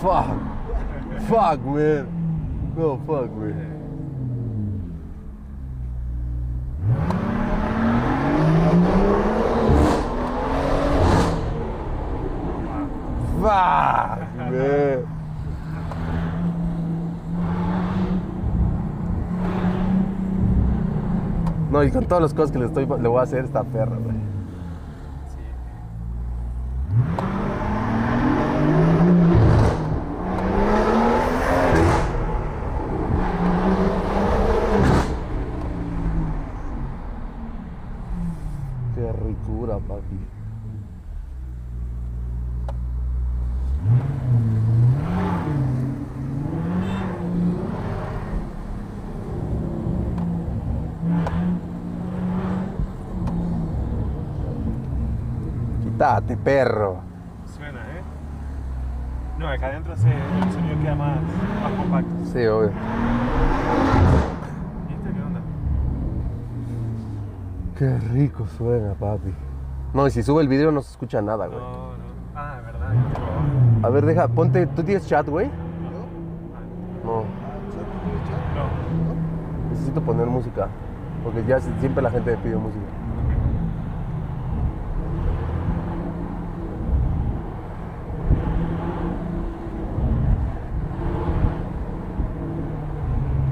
Fuck. Fuck, man. No, fuck, man. Fuck, man. No, y con todas las cosas que le voy a hacer esta perra, güey. Qué ricura, papi. Quítate, perro. Suena, ¿eh? No, acá adentro el sonido queda más compacto. Sí, obvio. ¿Viste qué onda? Qué rico suena, papi. No, y si sube el video no se escucha nada, güey. No. Ah, es verdad. A ver, deja, ponte. ¿Tú tienes chat, güey? No. No. Necesito poner música. Porque ya siempre la gente me pide música.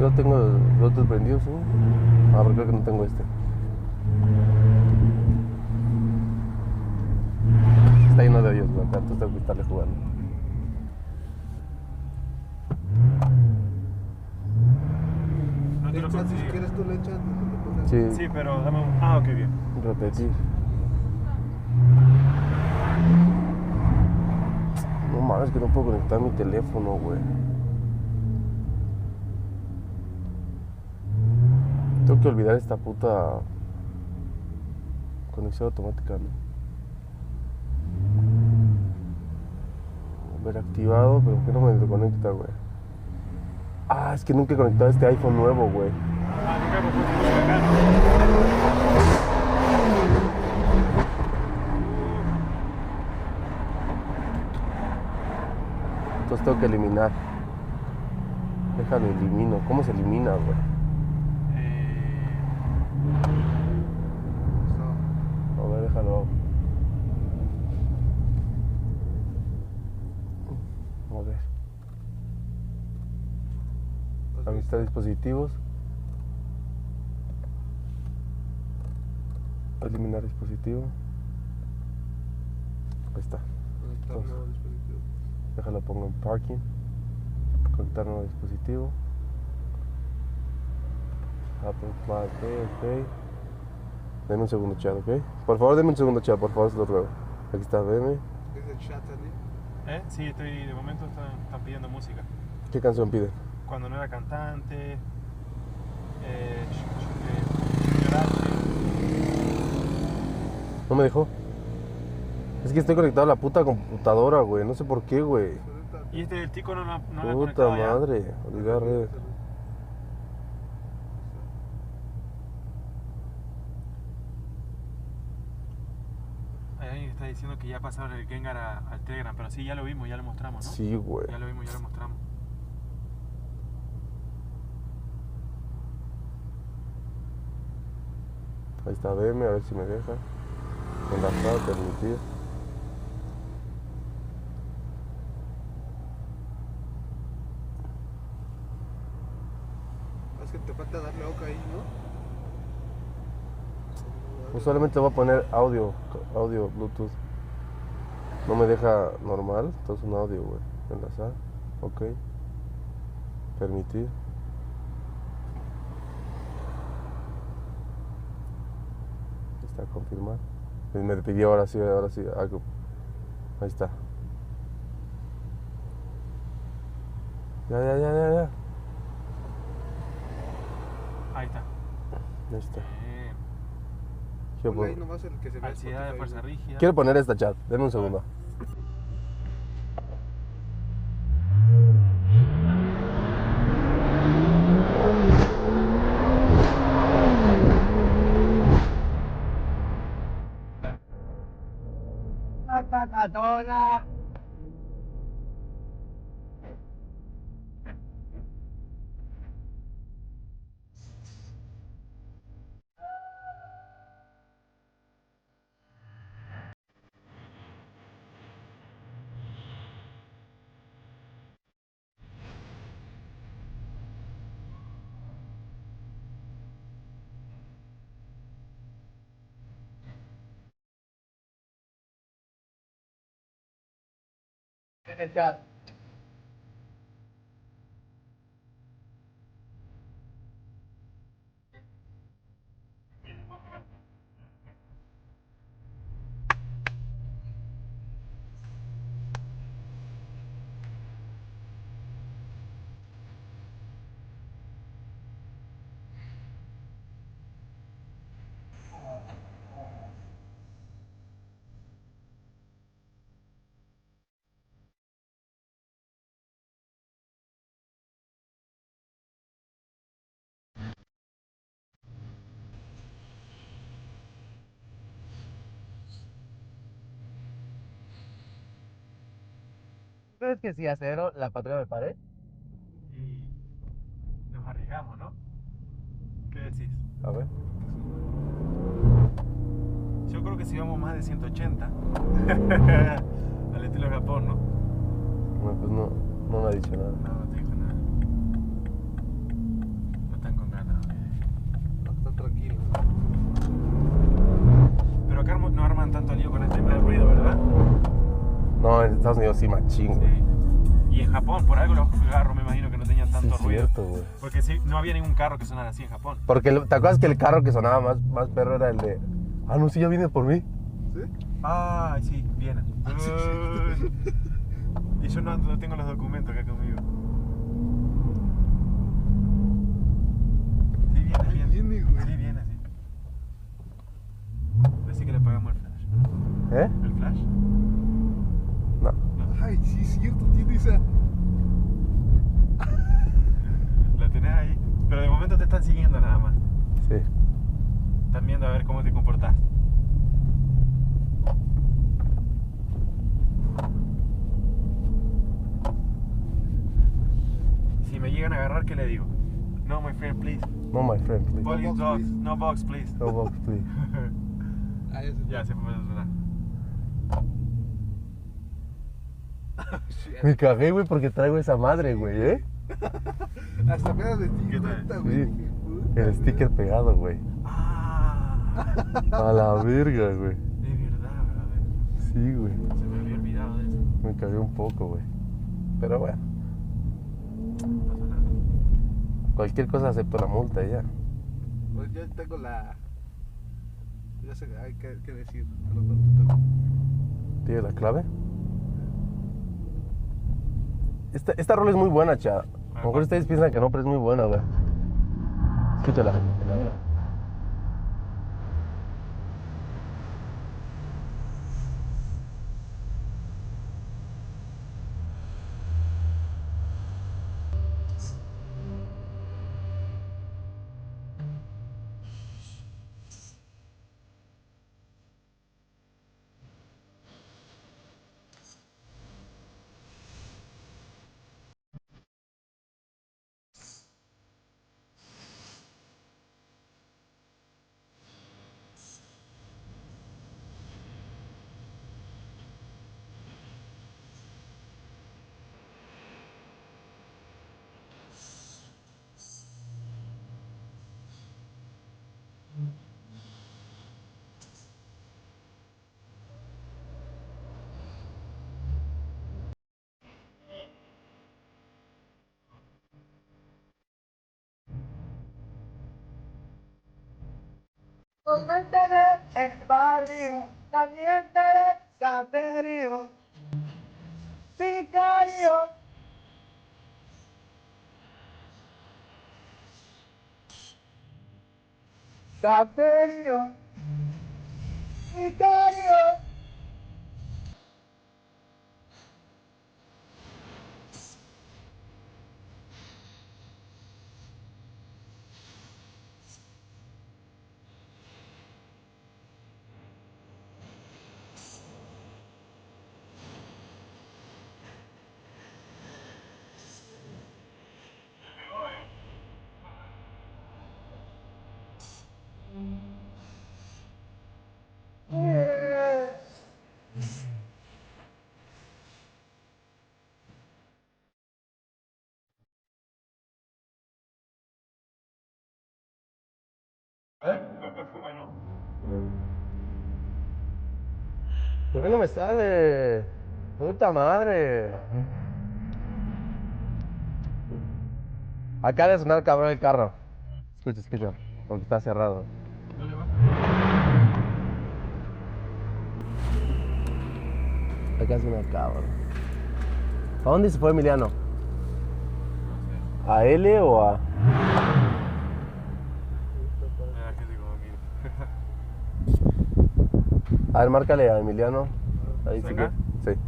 Yo tengo los otros prendidos, ¿sí? Ah, pero creo que no tengo este. Está lleno de hoyos, güey. Acá entonces tengo que estarle jugando. No te lo Si consigo. quieres tú le echas, le pones. Sí, Sí, pero dame un... Ah, ok, bien. repetir. No mames, que no puedo conectar mi teléfono, güey. Tengo que olvidar esta puta conexión automática, ¿no? Ver activado, pero ¿por qué no me desconecta, güey? Ah, es que nunca he conectado este iPhone nuevo, güey. Ah, nunca hemos puesto música acá. Entonces tengo que eliminar. Déjalo, elimino. ¿Cómo se elimina, güey? A ver, déjalo. A ver. Amistad dispositivos. Eliminar dispositivo. Ahí está. Conectar nuevo dispositivo. Déjalo, pongo en parking. Conectar nuevo dispositivo. Apple CarPlay, ok. Deme un segundo chat, ¿ok? Por favor, deme un segundo chat, por favor, se lo ruego. Aquí está, deme. ¿Es el chat allí? Sí, de momento están pidiendo música. ¿Qué canción pide? Cuando no era cantante, Junior H. ¿No me dejó? Es que estoy conectado a la puta computadora, güey. No sé por qué, güey. Y el tico no lo ha Puta conectado ya. madre. Olvidar red. Hay alguien que está diciendo que ya pasaron el Gengar al Telegram, pero sí, ya lo vimos, ya lo mostramos, ¿no? Sí, güey. Ya lo vimos, ya lo mostramos. Ahí está, deme, a ver si me deja. Enlazar, permitir. Es que te falta darle OK ahí, ¿no? Pues solamente voy a poner audio Bluetooth. No me deja normal, entonces un audio, güey. Enlazar, ok. Permitir. Está, confirmar. Y me pidió ahora sí, algo. Ahí está. Ya. Ahí está. Ahí está. Bien. Quiero Ponle ahí poner- nomás el que se ve. en Ansiedad de Spotify, fuerza ¿no? rígida. Quiero poner esta chat, denme un segundo. en el chat. ¿Crees que si acero la patrulla me pare? Y nos arriesgamos, ¿no? ¿Qué decís? A ver. Yo creo que si vamos más de 180, al estilo Japón, ¿no? No, pues no me ha dicho nada. No, no te dijo nada. No están con ganas. Están tranquilos. Pero acá no arman tanto lío con el tema del ruido, ¿verdad? No, en Estados Unidos sí machín, güey. Sí. Y en Japón, por algo los carros me imagino que no tenían tanto Sí, ruido. cierto, güey. Porque sí, no había ningún carro que sonara así en Japón. Porque, ¿te acuerdas que el carro que sonaba más perro era el de... Ah, no, sí, ya viene por mí. ¿Sí? Ah, sí, viene. Y yo no tengo los documentos acá conmigo. Sí, viene, Ahí viene. viene, güey. Sí, viene, sí. Decí que le pagamos el flash. ¿Eh? ¿El flash? No. Ay, sí, es cierto, tiene esa. La tenés ahí. Pero de momento te están siguiendo nada más. Sí. Están viendo a ver cómo te comportás. Si me llegan a agarrar, ¿qué le digo? No, my friend, please. No, my friend, please. Police box, dogs. please. No box, please. No box, please. Ah, ese Ya se fue a sonar. Me cagué, güey, porque traigo esa madre, güey, ¿eh? Hasta apenas me di ¿Qué tal? cuenta, güey. Sí. Dije, puta. El sticker pegado, güey. Ah, A la verga, güey. de verdad, brother. Sí, güey. Se me había olvidado de eso. Me cagué un poco, güey. Pero bueno, No pasa nada. cualquier cosa acepto la multa y ya. Pues yo tengo la. Ya sé, hay que decir. A lo mejor tú también. ¿Tienes la clave? Esta rola es muy buena, cha. A lo mejor ustedes piensan que no, pero es muy buena, güey. Escúchala. El barrio, también Saberio, Sicario. Saberio, Sicario. ¿Por qué no me sale? Puta madre. Acaba de sonar cabrón el carro. Escucha, escucha. Porque está cerrado. ¿Dónde va? Acá suena cabrón. ¿A dónde se fue Emiliano? No sé. ¿A L o a...? Mira que digo, mira. A ver, márcale a Emiliano. Ahí sí ¿Acá? que... Sí.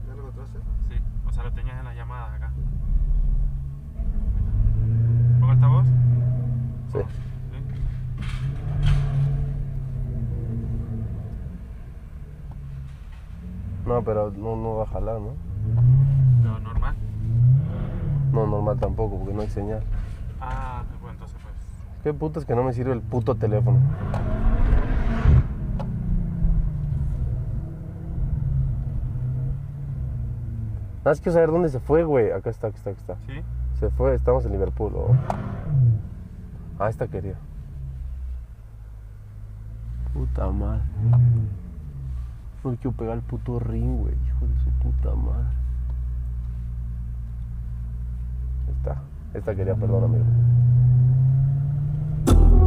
¿Ya lo encontraste? Sí, o sea, lo tenías en las llamadas acá. ¿Pongo altavoz? Sí. Sí. No, pero no va a jalar, ¿no? Lo normal. No, normal tampoco, porque no hay señal. Ah, bueno, entonces pues. Qué puto es que no me sirve el puto teléfono. Nada más quiero saber dónde se fue, güey. Acá está, aquí está, aquí está. ¿Sí? Se fue, estamos en Liverpool. Ah, esta quería. Puta madre. No quiero pegar el puto ring, güey. Hijo de su puta madre. Ahí está. Esta quería, perdón, amigo.